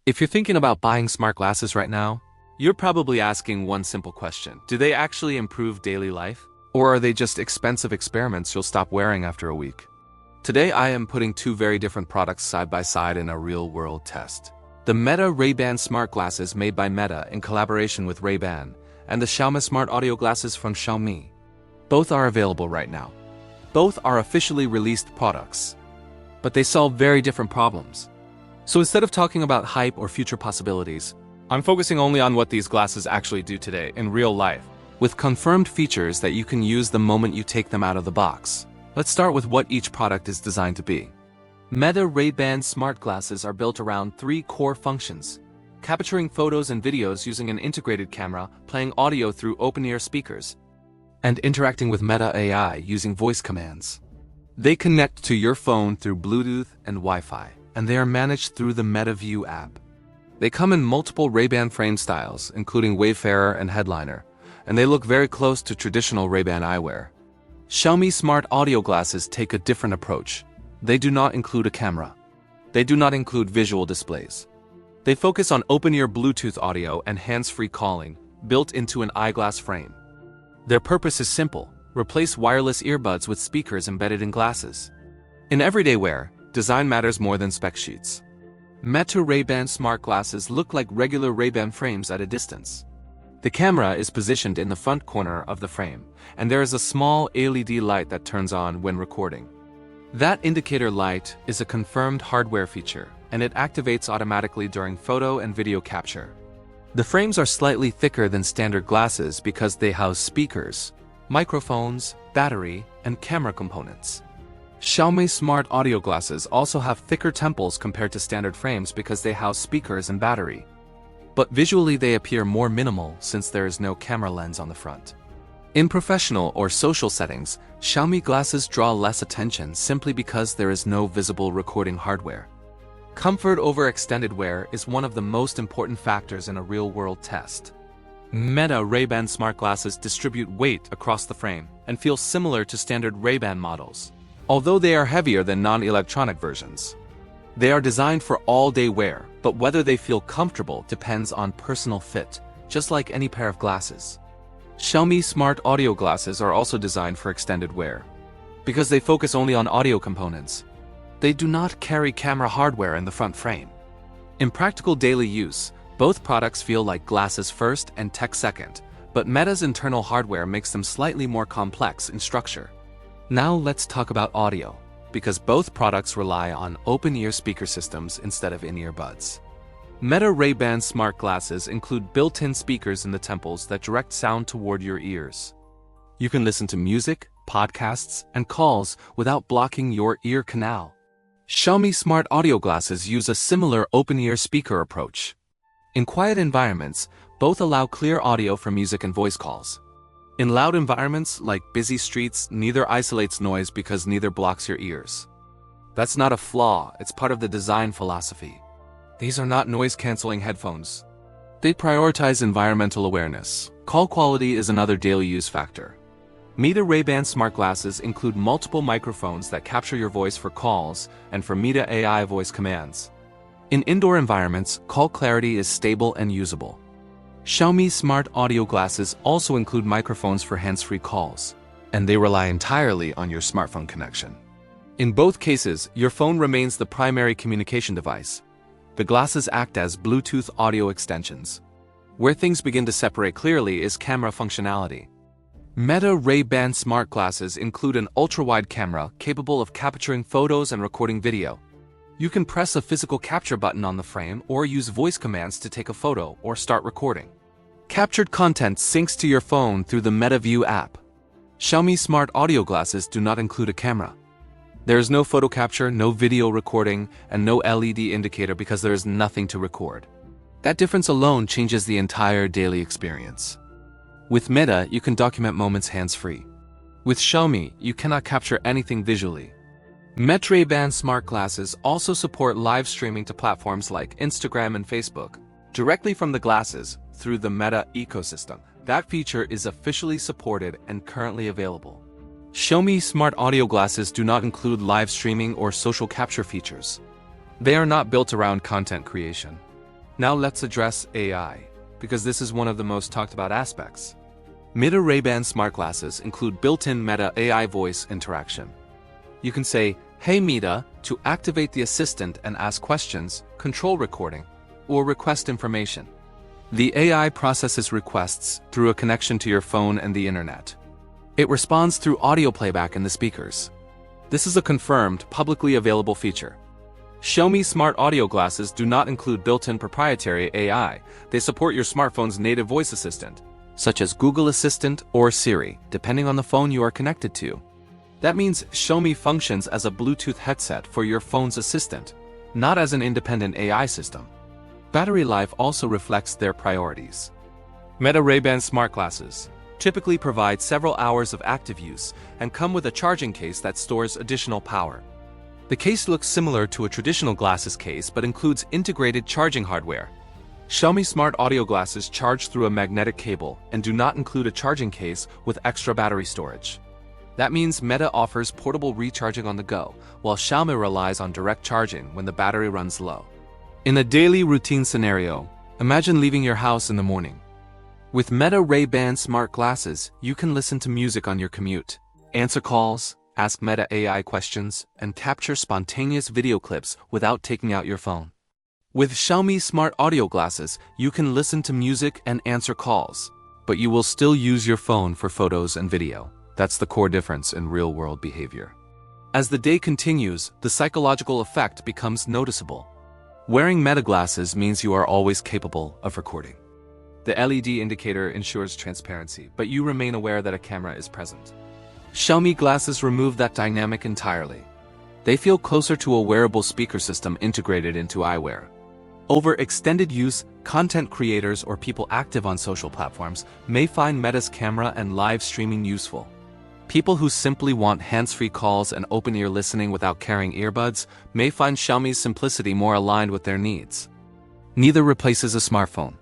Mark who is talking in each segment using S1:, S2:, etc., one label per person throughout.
S1: If you're thinking about buying smart glasses right now, you're probably asking one simple question. Do they actually improve daily life? Or are they just expensive experiments you'll stop wearing after a week? Today I am putting two very different products side by side in a real-world test. The Meta Ray-Ban Smart Glasses made by Meta in collaboration with Ray-Ban, and the Xiaomi Smart Audio Glasses from Xiaomi. Both are available right now. Both are officially released products. But they solve very different problems. So instead of talking about hype or future possibilities, I'm focusing only on what these glasses actually do today in real life, with confirmed features that you can use the moment you take them out of the box. Let's start with what each product is designed to be. Meta Ray-Ban Smart Glasses are built around three core functions: capturing photos and videos using an integrated camera, playing audio through open-ear speakers, and interacting with Meta AI using voice commands. They connect to your phone through Bluetooth and Wi-Fi, and they are managed through the Meta View app. They come in multiple Ray-Ban frame styles, including Wayfarer and Headliner, and they look very close to traditional Ray-Ban eyewear. Xiaomi Smart Audio Glasses take a different approach. They do not include a camera. They do not include visual displays. They focus on open-ear Bluetooth audio and hands-free calling, built into an eyeglass frame. Their purpose is simple: replace wireless earbuds with speakers embedded in glasses. In everyday wear, design matters more than spec sheets. Meta Ray-Ban Smart Glasses look like regular Ray-Ban frames at a distance. The camera is positioned in the front corner of the frame, and there is a small LED light that turns on when recording. That indicator light is a confirmed hardware feature, and it activates automatically during photo and video capture. The frames are slightly thicker than standard glasses because they house speakers, microphones, battery, and camera components. Xiaomi Smart Audio Glasses also have thicker temples compared to standard frames because they house speakers and battery. But visually they appear more minimal since there is no camera lens on the front. In professional or social settings, Xiaomi glasses draw less attention simply because there is no visible recording hardware. Comfort over extended wear is one of the most important factors in a real-world test. Meta Ray-Ban Smart Glasses distribute weight across the frame and feel similar to standard Ray-Ban models, although they are heavier than non-electronic versions. They are designed for all-day wear, but whether they feel comfortable depends on personal fit, just like any pair of glasses. Xiaomi Smart Audio Glasses are also designed for extended wear. Because they focus only on audio components, they do not carry camera hardware in the front frame. In practical daily use, both products feel like glasses first and tech second, but Meta's internal hardware makes them slightly more complex in structure. Now let's talk about audio, because both products rely on open-ear speaker systems instead of in-ear buds. Meta Ray-Ban Smart Glasses include built-in speakers in the temples that direct sound toward your ears. You can listen to music, podcasts, and calls without blocking your ear canal. Xiaomi Smart Audio Glasses use a similar open-ear speaker approach. In quiet environments, both allow clear audio for music and voice calls. In loud environments, like busy streets, neither isolates noise because neither blocks your ears. That's not a flaw, it's part of the design philosophy. These are not noise-canceling headphones. They prioritize environmental awareness. Call quality is another daily use factor. Meta Ray-Ban Smart Glasses include multiple microphones that capture your voice for calls and for Meta AI voice commands. In indoor environments, call clarity is stable and usable. Xiaomi Smart Audio Glasses also include microphones for hands-free calls, and they rely entirely on your smartphone connection. In both cases, your phone remains the primary communication device. The glasses act as Bluetooth audio extensions. Where things begin to separate clearly is camera functionality. Meta Ray-Ban Smart Glasses include an ultra-wide camera capable of capturing photos and recording video. You can press a physical capture button on the frame or use voice commands to take a photo or start recording. Captured content syncs to your phone through the Meta View app. Xiaomi Smart Audio Glasses do not include a camera. There is no photo capture, no video recording, and no LED indicator because there is nothing to record. That difference alone changes the entire daily experience. With Meta, you can document moments hands-free. With Xiaomi, you cannot capture anything visually. Meta Ray-Ban Smart Glasses also support live streaming to platforms like Instagram and Facebook, directly from the glasses through the Meta ecosystem. That feature is officially supported and currently available. Xiaomi Smart Audio Glasses do not include live streaming or social capture features. They are not built around content creation. Now let's address AI, because this is one of the most talked about aspects. Meta Ray-Ban smart glasses include built-in Meta AI voice interaction. You can say, "Hey Meta," to activate the assistant and ask questions, control recording, or request information. The AI processes requests through a connection to your phone and the internet. It responds through audio playback in the speakers. This is a confirmed, publicly available feature. Xiaomi Smart Audio Glasses do not include built-in proprietary AI. They support your smartphone's native voice assistant, such as Google Assistant or Siri, depending on the phone you are connected to. That means Xiaomi functions as a Bluetooth headset for your phone's assistant, not as an independent AI system. Battery life also reflects their priorities. Meta Ray-Ban smart glasses typically provide several hours of active use and come with a charging case that stores additional power. The case looks similar to a traditional glasses case but includes integrated charging hardware. Xiaomi Smart Audio Glasses charge through a magnetic cable and do not include a charging case with extra battery storage. That means Meta offers portable recharging on the go, while Xiaomi relies on direct charging when the battery runs low. In a daily routine scenario, imagine leaving your house in the morning. With Meta Ray-Ban smart glasses, you can listen to music on your commute, answer calls, ask Meta AI questions, and capture spontaneous video clips without taking out your phone. With Xiaomi Smart Audio Glasses, you can listen to music and answer calls, but you will still use your phone for photos and video. That's the core difference in real-world behavior. As the day continues, the psychological effect becomes noticeable. Wearing Meta glasses means you are always capable of recording. The LED indicator ensures transparency, but you remain aware that a camera is present. Xiaomi glasses remove that dynamic entirely. They feel closer to a wearable speaker system integrated into eyewear. Over extended use, content creators or people active on social platforms may find Meta's camera and live streaming useful. People who simply want hands-free calls and open-ear listening without carrying earbuds may find Xiaomi's simplicity more aligned with their needs. Neither replaces a smartphone.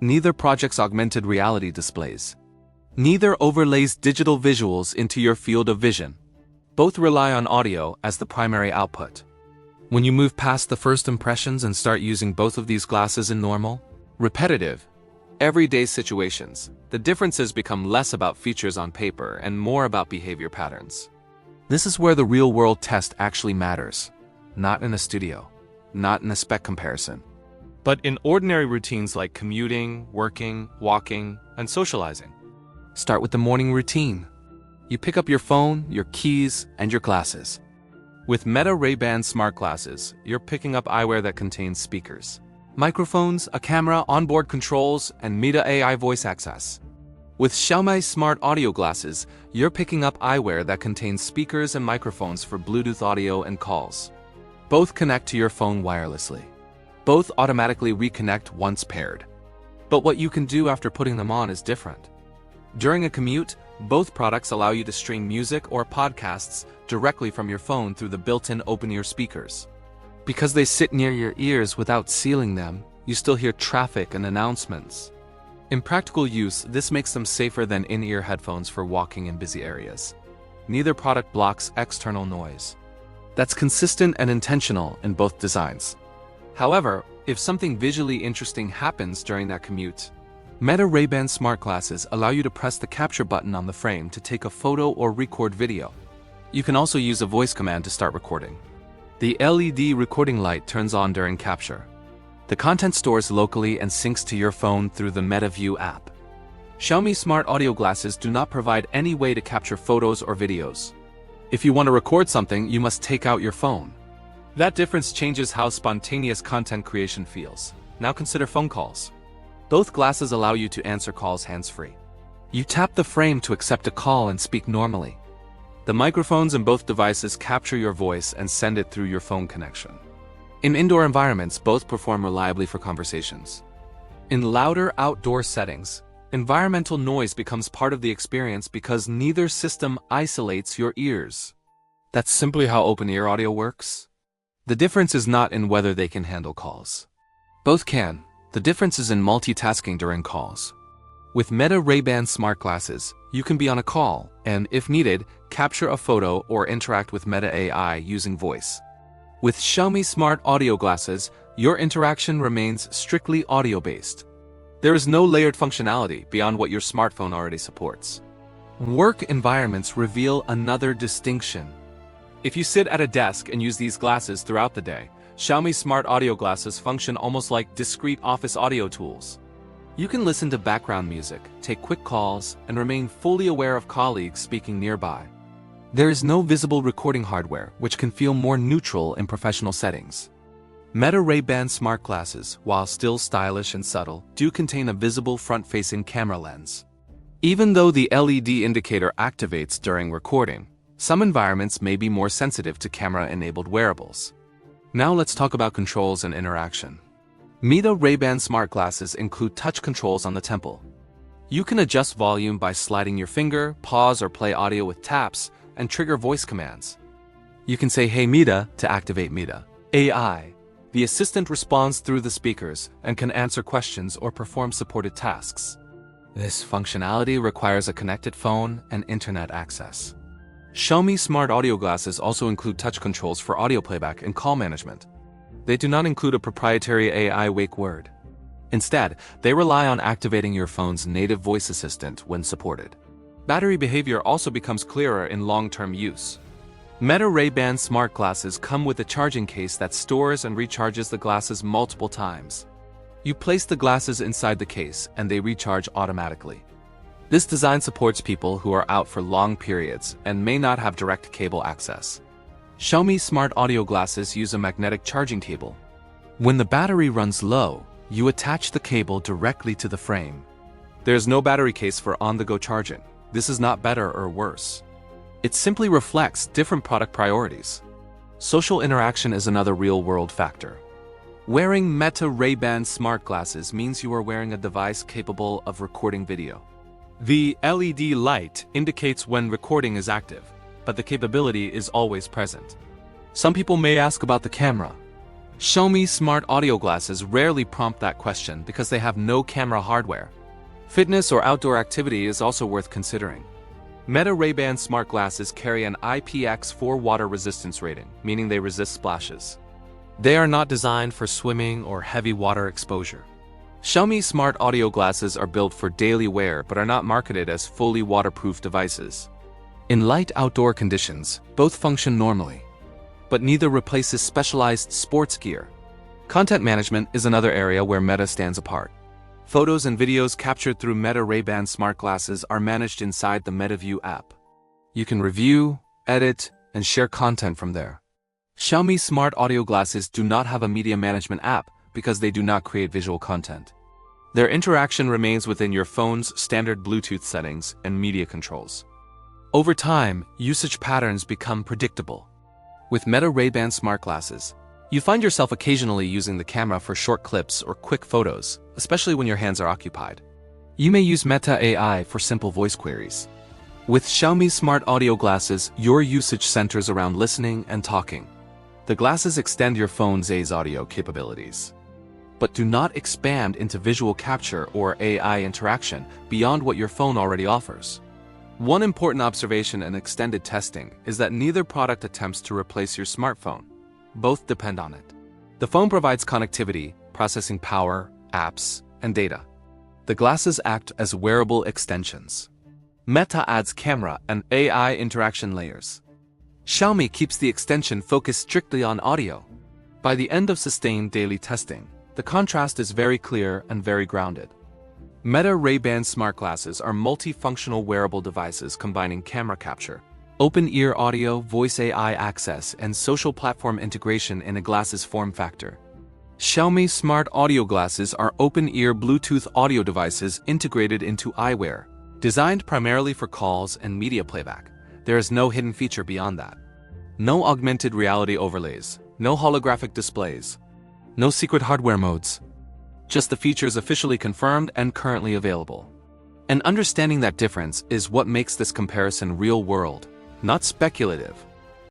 S1: Neither projects augmented reality displays. Neither overlays digital visuals into your field of vision. Both rely on audio as the primary output. When you move past the first impressions and start using both of these glasses in normal, repetitive, everyday situations, the differences become less about features on paper and more about behavior patterns. This is where the real-world test actually matters. Not in a studio, not in a spec comparison, but in ordinary routines like commuting, working, walking, and socializing. Start with the morning routine. You pick up your phone, your keys, and your glasses. With Meta Ray-Ban smart glasses, you're picking up eyewear that contains speakers, microphones, a camera, onboard controls, and Meta AI voice access. With Xiaomi Smart Audio Glasses, you're picking up eyewear that contains speakers and microphones for Bluetooth audio and calls. Both connect to your phone wirelessly. Both automatically reconnect once paired. But what you can do after putting them on is different. During a commute, both products allow you to stream music or podcasts directly from your phone through the built-in open-ear speakers. Because they sit near your ears without sealing them, you still hear traffic and announcements. In practical use, this makes them safer than in-ear headphones for walking in busy areas. Neither product blocks external noise. That's consistent and intentional in both designs. However, if something visually interesting happens during that commute, Meta Ray-Ban smart glasses allow you to press the capture button on the frame to take a photo or record video. You can also use a voice command to start recording. The LED recording light turns on during capture. The content stores locally and syncs to your phone through the MetaView app. Xiaomi Smart Audio Glasses do not provide any way to capture photos or videos. If you want to record something, you must take out your phone. That difference changes how spontaneous content creation feels. Now consider phone calls. Both glasses allow you to answer calls hands-free. You tap the frame to accept a call and speak normally. The microphones in both devices capture your voice and send it through your phone connection. In indoor environments, both perform reliably for conversations. In louder outdoor settings, environmental noise becomes part of the experience because neither system isolates your ears. That's simply how open-ear audio works. The difference is not in whether they can handle calls. Both can. The difference is in multitasking during calls. With Meta Ray-Ban smart glasses, you can be on a call and, if needed, capture a photo or interact with Meta AI using voice. With Xiaomi Smart Audio Glasses, your interaction remains strictly audio-based. There is no layered functionality beyond what your smartphone already supports. Work environments reveal another distinction. If you sit at a desk and use these glasses throughout the day, Xiaomi Smart Audio Glasses function almost like discrete office audio tools. You can listen to background music, take quick calls, and remain fully aware of colleagues speaking nearby. There is no visible recording hardware, which can feel more neutral in professional settings. Meta Ray-Ban Smart Glasses, while still stylish and subtle, do contain a visible front-facing camera lens. Even though the LED indicator activates during recording, some environments may be more sensitive to camera-enabled wearables. Now let's talk about controls and interaction. Meta Ray-Ban Smart Glasses include touch controls on the temple. You can adjust volume by sliding your finger, pause or play audio with taps, and trigger voice commands. You can say "Hey Meta" to activate Meta AI. The assistant responds through the speakers and can answer questions or perform supported tasks. This functionality requires a connected phone and internet access. Xiaomi Smart Audio Glasses also include touch controls for audio playback and call management. They do not include a proprietary AI wake word. Instead, they rely on activating your phone's native voice assistant when supported. Battery behavior also becomes clearer in long-term use. Meta Ray-Ban Smart Glasses come with a charging case that stores and recharges the glasses multiple times. You place the glasses inside the case and they recharge automatically. This design supports people who are out for long periods and may not have direct cable access. Xiaomi Smart Audio Glasses use a magnetic charging cable. When the battery runs low, you attach the cable directly to the frame. There is no battery case for on-the-go charging. This is not better or worse. It simply reflects different product priorities. Social interaction is another real-world factor. Wearing Meta Ray-Ban Smart Glasses means you are wearing a device capable of recording video. The LED light indicates when recording is active, but the capability is always present. Some people may ask about the camera. Xiaomi Smart Audio Glasses rarely prompt that question because they have no camera hardware. Fitness or outdoor activity is also worth considering. Meta Ray-Ban Smart Glasses carry an IPX4 water resistance rating, meaning they resist splashes. They are not designed for swimming or heavy water exposure. Xiaomi Smart Audio Glasses are built for daily wear but are not marketed as fully waterproof devices. In light outdoor conditions, both function normally, but neither replaces specialized sports gear. Content management is another area where Meta stands apart. Photos and videos captured through Meta Ray-Ban Smart Glasses are managed inside the MetaView app. You can review, edit, and share content from there. Xiaomi Smart Audio Glasses do not have a media management app because they do not create visual content. Their interaction remains within your phone's standard Bluetooth settings and media controls. Over time, usage patterns become predictable. With Meta Ray-Ban Smart Glasses, you find yourself occasionally using the camera for short clips or quick photos, especially when your hands are occupied. You may use Meta AI for simple voice queries. With Xiaomi Smart Audio Glasses, your usage centers around listening and talking. The glasses extend your phone's audio capabilities, but do not expand into visual capture or AI interaction beyond what your phone already offers. One important observation in extended testing is that neither product attempts to replace your smartphone. Both depend on it. The phone provides connectivity, processing power, apps, and data. The glasses act as wearable extensions. Meta adds camera and AI interaction layers. Xiaomi keeps the extension focused strictly on audio. By the end of sustained daily testing, the contrast is very clear and very grounded. Meta Ray-Ban Smart Glasses are multifunctional wearable devices combining camera capture, open-ear audio, voice AI access, and social platform integration in a glasses form factor. Xiaomi Smart Audio Glasses are open-ear Bluetooth audio devices integrated into eyewear, designed primarily for calls and media playback. There is no hidden feature beyond that. No augmented reality overlays, no holographic displays, no secret hardware modes. Just the features officially confirmed and currently available. And understanding that difference is what makes this comparison real-world, not speculative.